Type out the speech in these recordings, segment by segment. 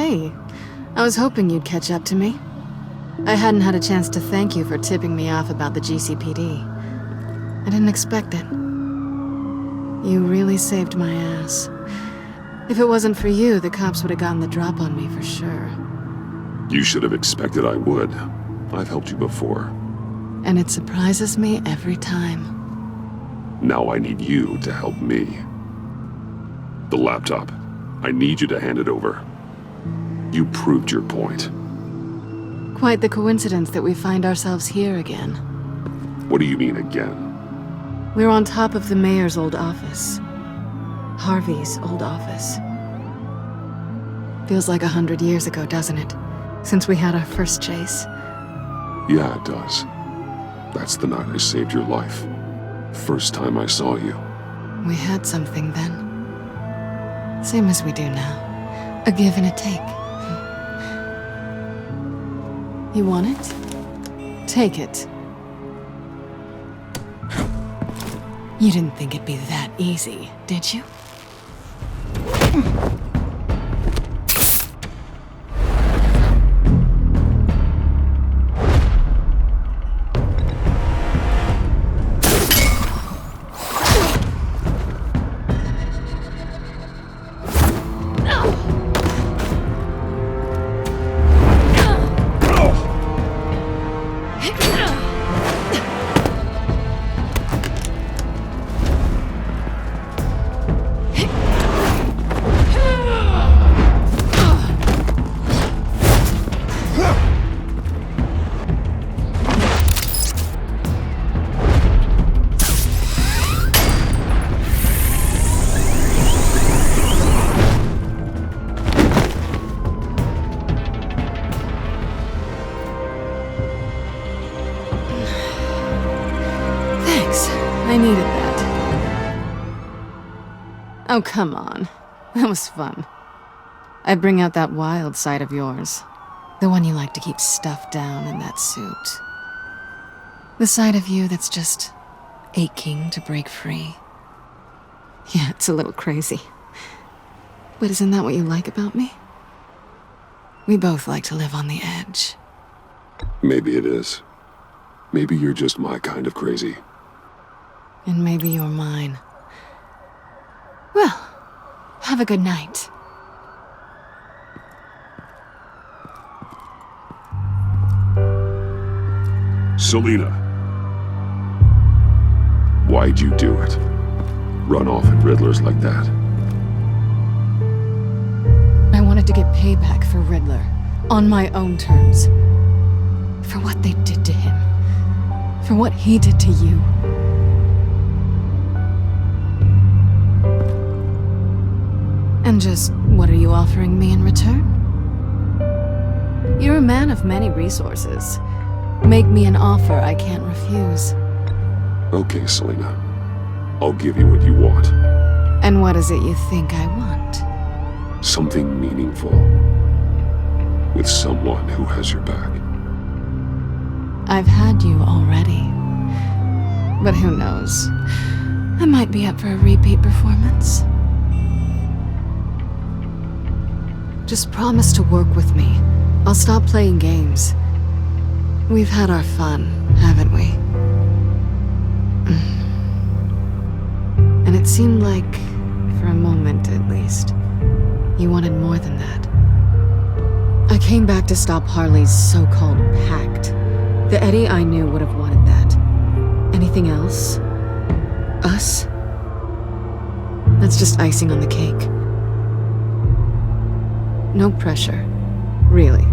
Hey, I was hoping you'd catch up to me. I hadn't had a chance to thank you for tipping me off about the GCPD. I didn't expect it. You really saved my ass. If it wasn't for you, the cops would have gotten the drop on me for sure. You should have expected I would. I've helped you before. And it surprises me every time. Now I need you to help me. The laptop. I need you to hand it over. You proved your point. Quite the coincidence that we find ourselves here again. What do you mean again? We're on top of the mayor's old office. Harvey's old office. Feels like 100 years ago, doesn't it? Since we had our first chase. Yeah, it does. That's the night I saved your life. First time I saw you. We had something then. Same as we do now. A give and a take. You want it? Take it. You didn't think it'd be that easy, did you? I needed that. Oh, come on. That was fun. I bring out that wild side of yours. The one you like to keep stuffed down in that suit. The side of you that's just aching to break free. Yeah, it's a little crazy. But isn't that what you like about me? We both like to live on the edge. Maybe it is. Maybe you're just my kind of crazy. And maybe you're mine. Well, have a good night. Selina. Why'd you do it? Run off at Riddlers like that? I wanted to get payback for Riddler. On my own terms. For what they did to him. For what he did to you. And just, what are you offering me in return? You're a man of many resources. Make me an offer I can't refuse. Okay, Selina. I'll give you what you want. And what is it you think I want? Something meaningful. With someone who has your back. I've had you already. But who knows? I might be up for a repeat performance. Just promise to work with me. I'll stop playing games. We've had our fun, haven't we? And it seemed like, for a moment at least, you wanted more than that. I came back to stop Harley's so-called pact. The Eddie I knew would have wanted that. Anything else? Us? That's just icing on the cake. No pressure, really.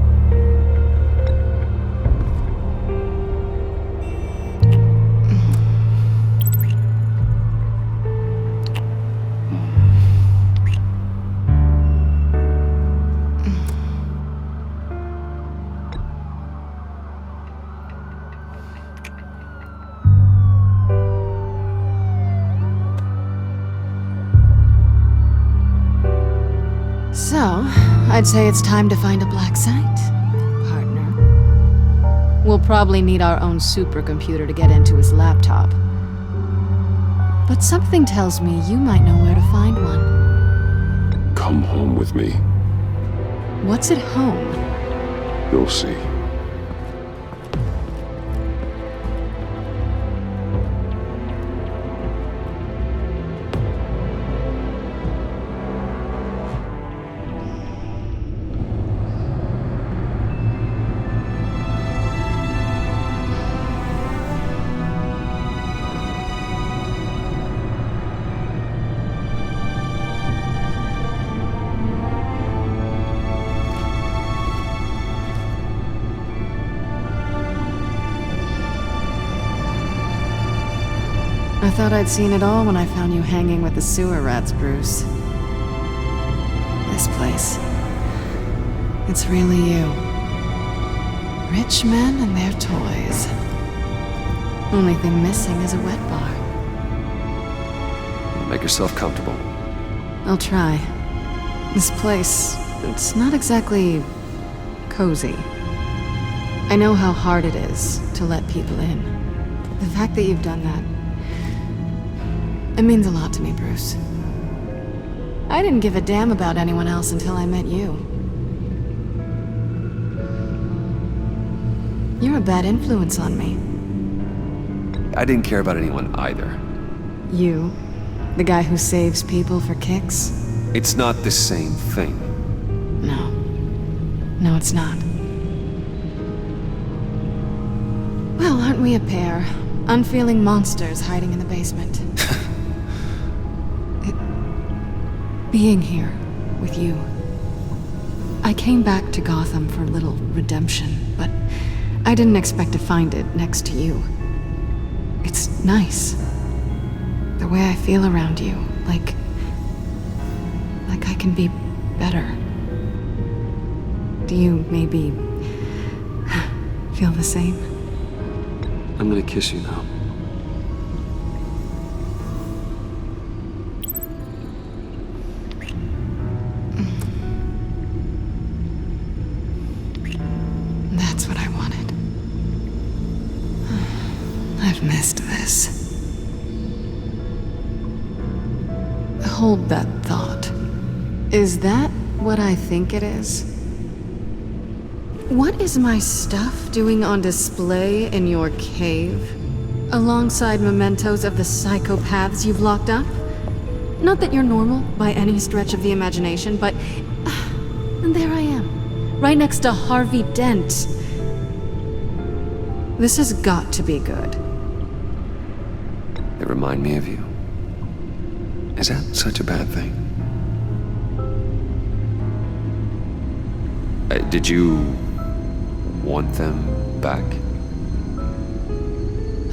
So, I'd say it's time to find a black site, partner. We'll probably need our own supercomputer to get into his laptop. But something tells me you might know where to find one. Come home with me. What's at home? You'll see. I thought I'd seen it all when I found you hanging with the sewer rats, Bruce. This place. It's really you. Rich men and their toys. Only thing missing is a wet bar. Make yourself comfortable. I'll try. This place, it's not exactly cozy. I know how hard it is to let people in. The fact that you've done that, it means a lot to me, Bruce. I didn't give a damn about anyone else until I met you. You're a bad influence on me. I didn't care about anyone either. You? The guy who saves people for kicks? It's not the same thing. No. No, it's not. Well, aren't we a pair? Unfeeling monsters hiding in the basement. Being here with you. I came back to Gotham for a little redemption, but I didn't expect to find it next to you. It's nice. The way I feel around you, like I can be better. Do you maybe feel the same? I'm gonna kiss you now. That's what I wanted. I've missed this. Hold that thought. Is that what I think it is? What is my stuff doing on display in your cave? Alongside mementos of the psychopaths you've locked up? Not that you're normal by any stretch of the imagination, but there I am, right next to Harvey Dent. This has got to be good. They remind me of you. Is that such a bad thing? Did you want them back?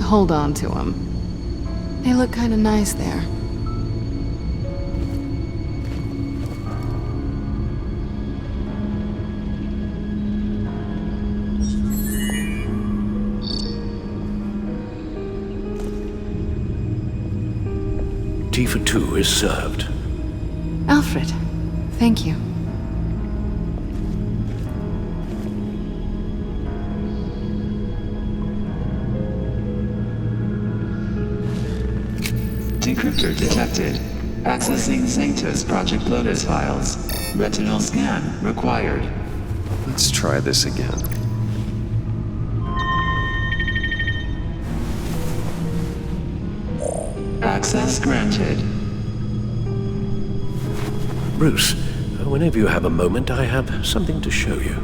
Hold on to them. They look kind of nice there. Tea for two is served. Alfred, thank you. Decryptor detected. Accessing Sanctus Project Lotus files. Retinal scan required. Let's try this again. Access granted. Bruce, whenever you have a moment, I have something to show you.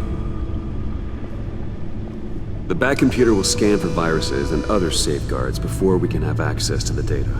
The back computer will scan for viruses and other safeguards before we can have access to the data.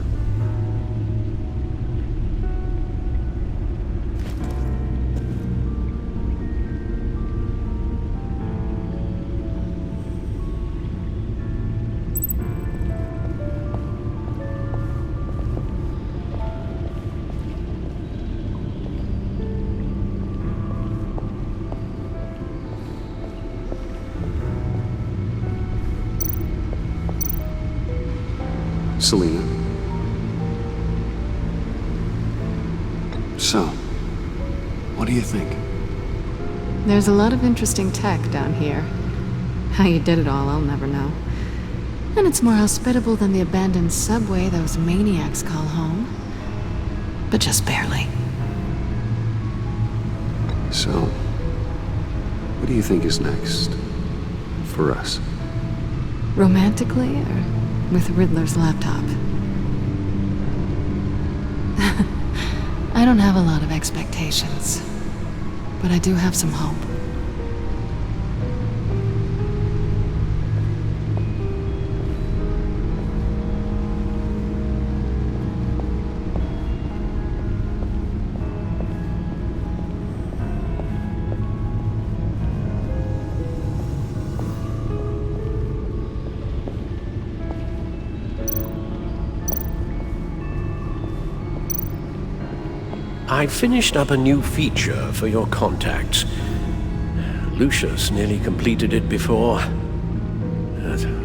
Selena. So, what do you think? There's a lot of interesting tech down here. How you did it all, I'll never know. And it's more hospitable than the abandoned subway those maniacs call home. But just barely. So, What do you think is next? For us? Romantically, or with Riddler's laptop? I don't have a lot of expectations, but I do have some hope. I finished up a new feature for your contacts. Lucius nearly completed it before.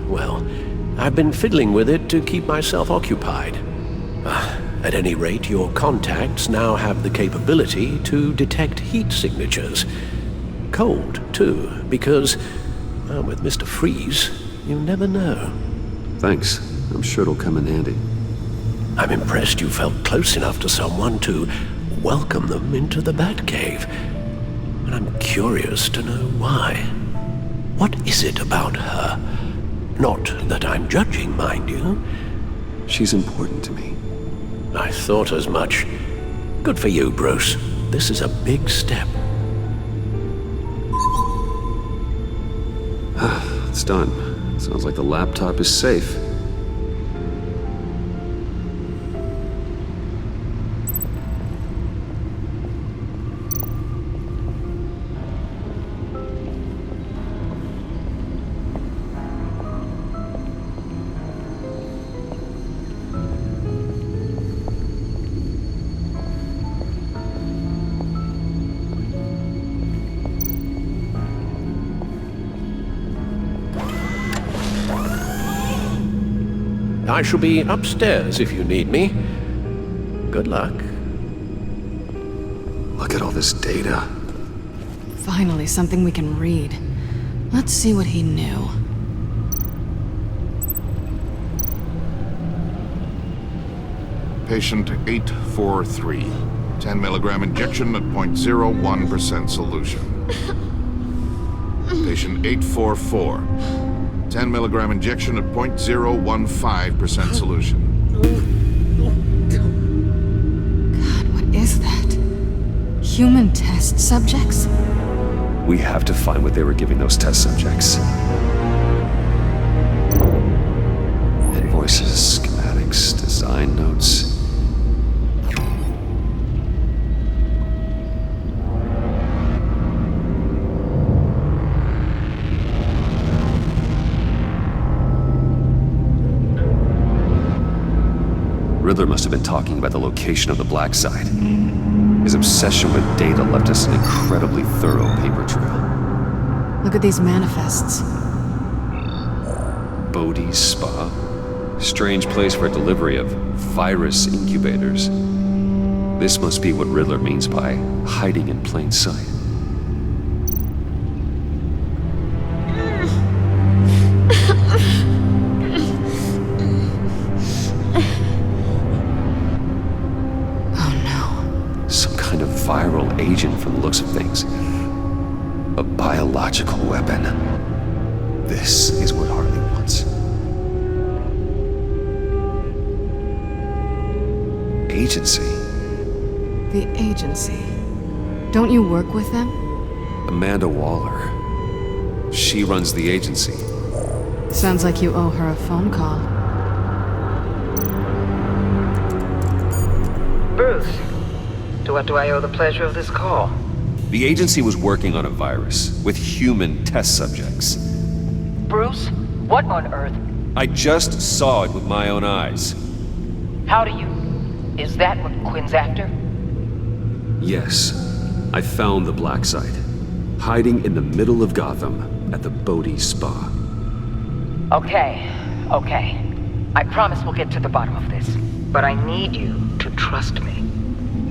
Well, I've been fiddling with it to keep myself occupied. At any rate, your contacts now have the capability to detect heat signatures. Cold, too, because, well, with Mr. Freeze, you never know. Thanks. I'm sure it'll come in handy. I'm impressed you felt close enough to someone to welcome them into the Batcave. And I'm curious to know why. What is it about her? Not that I'm judging, mind you. She's important to me. I thought as much. Good for you, Bruce. This is a big step. It's done. Sounds like the laptop is safe. I shall be upstairs if you need me. Good luck. Look at all this data. Finally, something we can read. Let's see what he knew. Patient 843. 10 milligram injection at 0.01% solution. Patient 844. 10 milligram injection at 0.015% solution. God, what is that? Human test subjects? We have to find what they were giving those test subjects. Invoices, schematics, design notes. Riddler must have been talking about the location of the black site. His obsession with data left us an incredibly thorough paper trail. Look at these manifests. Bodhi's Spa? Strange place for delivery of virus incubators. This must be what Riddler means by hiding in plain sight. Viral agent from the looks of things. A biological weapon. This is what Harley wants. Agency. The agency. Don't you work with them? Amanda Waller. She runs the agency. Sounds like you owe her a phone call. Bruce. To what do I owe the pleasure of this call? The agency was working on a virus with human test subjects. Bruce? What on earth? I just saw it with my own eyes. How do you... Is that what Quinn's after? Yes. I found the black site. Hiding in the middle of Gotham at the Bodhi Spa. Okay. I promise we'll get to the bottom of this. But I need you to trust me.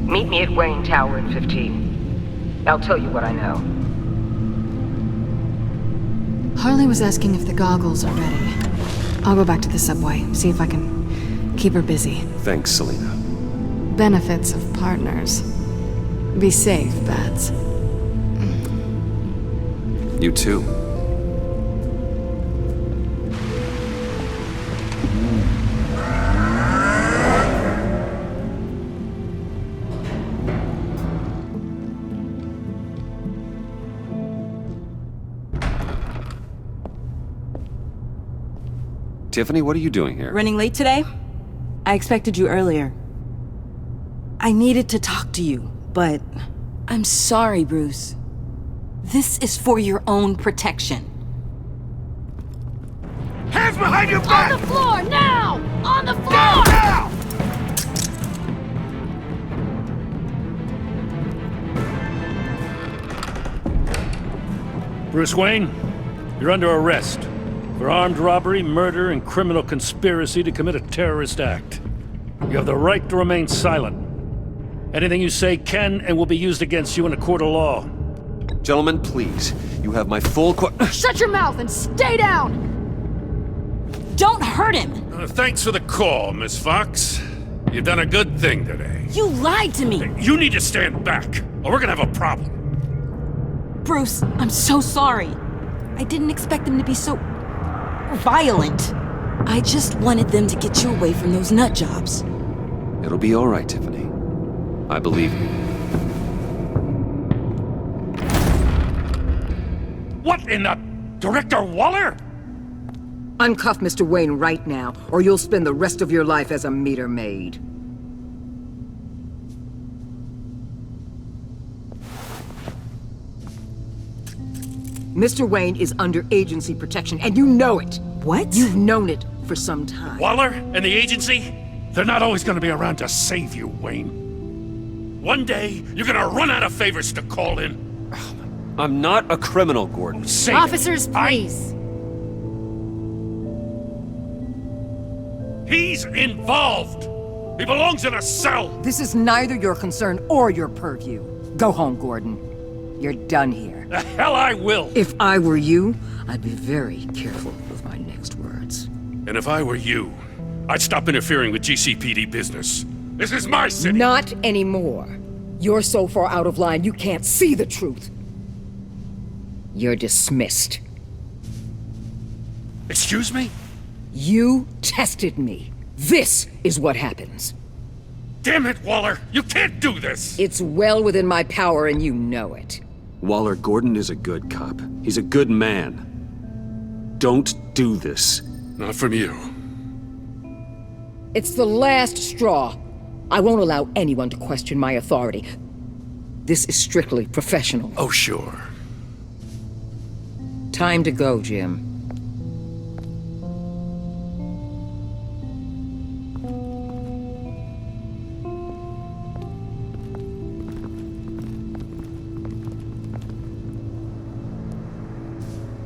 Meet me at Wayne Tower in 15. I'll tell you what I know. Harley was asking if the goggles are ready. I'll go back to the subway, see if I can keep her busy. Thanks, Selina. Benefits of partners. Be safe, Bats. You too. Tiffany, what are you doing here? Running late today? I expected you earlier. I needed to talk to you, but I'm sorry, Bruce. This is for your own protection. Hands behind your back! On the floor, now! On the floor! Down, now! Bruce Wayne, you're under arrest for armed robbery, murder, and criminal conspiracy to commit a terrorist act. You have the right to remain silent. Anything you say can and will be used against you in a court of law. Gentlemen, please. You have my full Shut your mouth and stay down! Don't hurt him! Thanks for the call, Miss Fox. You've done a good thing today. You lied to me! You need to stand back, or we're gonna have a problem. Bruce, I'm so sorry. I didn't expect them to be so violent. I just wanted them to get you away from those nut jobs. It'll be all right, Tiffany. I believe you. What in the... Director Waller? Uncuff Mr. Wayne right now, or you'll spend the rest of your life as a meter maid. Mr. Wayne is under agency protection, and you know it. What? You've known it for some time. Waller and the agency? They're not always gonna be around to save you, Wayne. One day, you're gonna run out of favors to call in. I'm not a criminal, Gordon. Say it. Officers, please. He's involved! He belongs in a cell! This is neither your concern or your purview. Go home, Gordon. You're done here. The hell I will! If I were you, I'd be very careful with my next words. And if I were you, I'd stop interfering with GCPD business. This is my city! Not anymore. You're so far out of line you can't see the truth. You're dismissed. Excuse me? You tested me. This is what happens. Damn it, Waller! You can't do this! It's well within my power and you know it. Waller, Gordon is a good cop. He's a good man. Don't do this. Not from you. It's the last straw. I won't allow anyone to question my authority. This is strictly professional. Oh, sure. Time to go, Jim.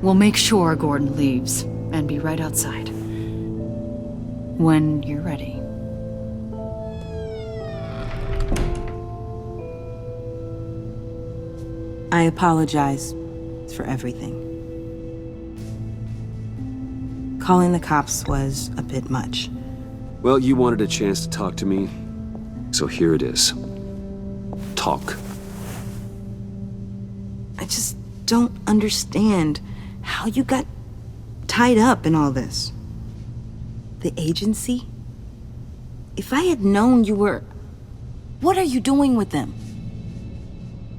We'll make sure Gordon leaves, and be right outside. When you're ready. I apologize for everything. Calling the cops was a bit much. Well, you wanted a chance to talk to me, so here it is. Talk. I just don't understand how you got tied up in all this. The agency? If I had known you were... What are you doing with them?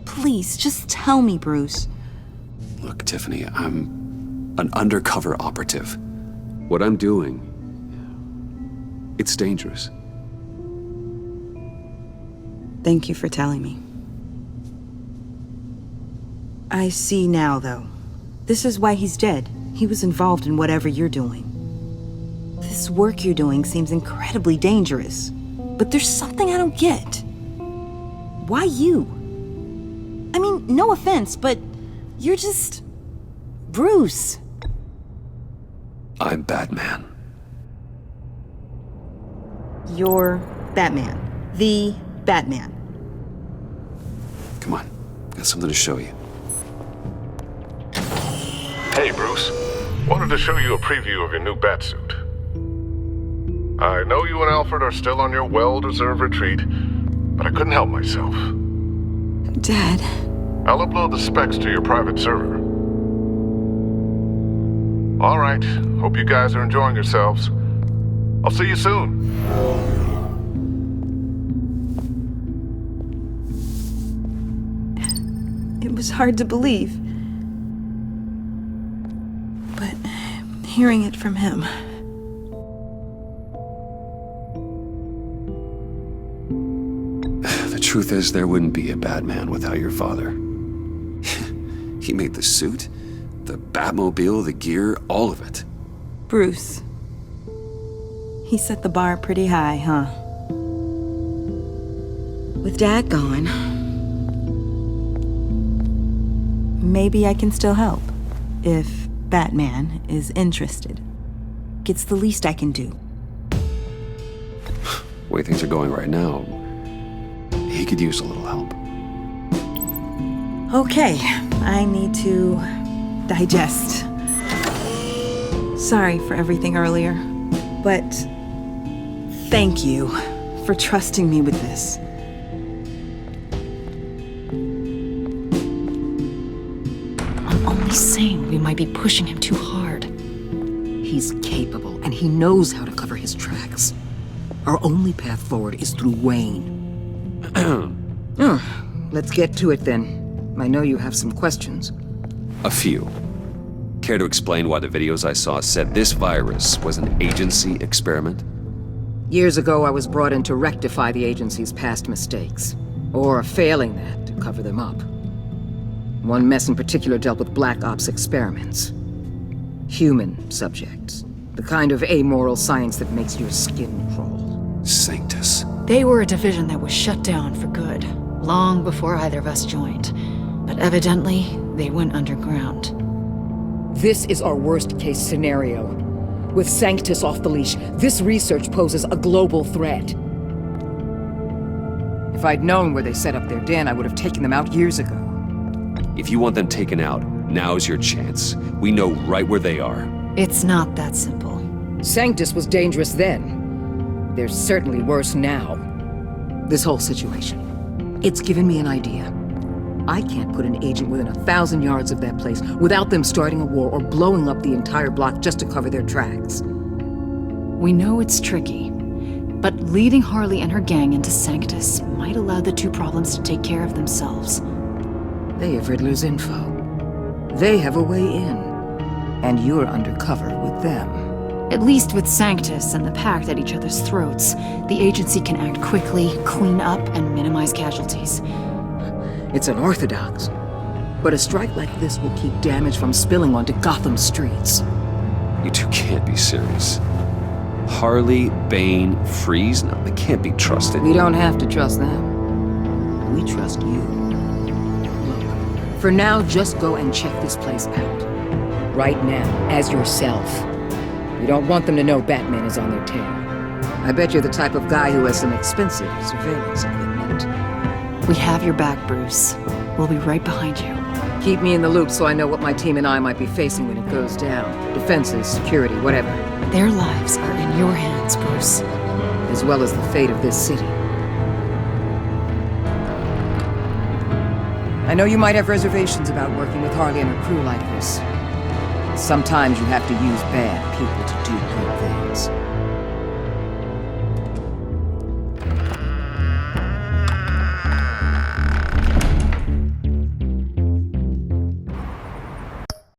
Please, just tell me, Bruce. Look, Tiffany, I'm an undercover operative. What I'm doing, it's dangerous. Thank you for telling me. I see now, though. This is why he's dead. He was involved in whatever you're doing. This work you're doing seems incredibly dangerous. But there's something I don't get. Why you? I mean, no offense, but you're just... Bruce. I'm Batman. You're Batman. The Batman. Come on, got something to show you. Hey, Bruce. Wanted to show you a preview of your new Batsuit. I know you and Alfred are still on your well-deserved retreat, but I couldn't help myself. Dad. I'll upload the specs to your private server. All right. Hope you guys are enjoying yourselves. I'll see you soon. It was hard to believe. But hearing it from him... The truth is, there wouldn't be a Batman without your father. He made the suit, the Batmobile, the gear, all of it. Bruce. He set the bar pretty high, huh? With Dad gone, maybe I can still help. If Batman is interested. It's the least I can do. The way things are going right now, he could use a little help. Okay, I need to digest. Sorry for everything earlier, but thank you for trusting me with this. I'm only saying we might be pushing him too hard. He's capable, and he knows how to cover his tracks. Our only path forward is through Wayne. Let's get to it then. I know you have some questions. A few. Care to explain why the videos I saw said this virus was an agency experiment? Years ago, I was brought in to rectify the agency's past mistakes. Or failing that, to cover them up. One mess in particular dealt with Black Ops experiments. Human subjects. The kind of amoral science that makes your skin crawl. Sanctus. They were a division that was shut down for good, long before either of us joined. But evidently, they went underground. This is our worst-case scenario. With Sanctus off the leash, this research poses a global threat. If I'd known where they set up their den, I would have taken them out years ago. If you want them taken out, now's your chance. We know right where they are. It's not that simple. Sanctus was dangerous then. They're certainly worse now. This whole situation, it's given me an idea. I can't put an agent within 1,000 yards of that place without them starting a war or blowing up the entire block just to cover their tracks. We know it's tricky, but leading Harley and her gang into Sanctus might allow the two problems to take care of themselves. They have Riddler's info. They have a way in. And you're undercover with them. At least with Sanctus and the Pact at each other's throats, the agency can act quickly, clean up, and minimize casualties. It's unorthodox. But a strike like this will keep damage from spilling onto Gotham streets. You two can't be serious. Harley, Bane, Freeze? No, they can't be trusted. We don't have to trust them. We trust you. Look, for now, just go and check this place out. Right now, as yourself. You don't want them to know Batman is on their tail. I bet you're the type of guy who has some expensive surveillance equipment. We have your back, Bruce. We'll be right behind you. Keep me in the loop so I know what my team and I might be facing when it goes down. Defenses, security, whatever. Their lives are in your hands, Bruce. As well as the fate of this city. I know you might have reservations about working with Harley and her crew like this. Sometimes you have to use bad people to do good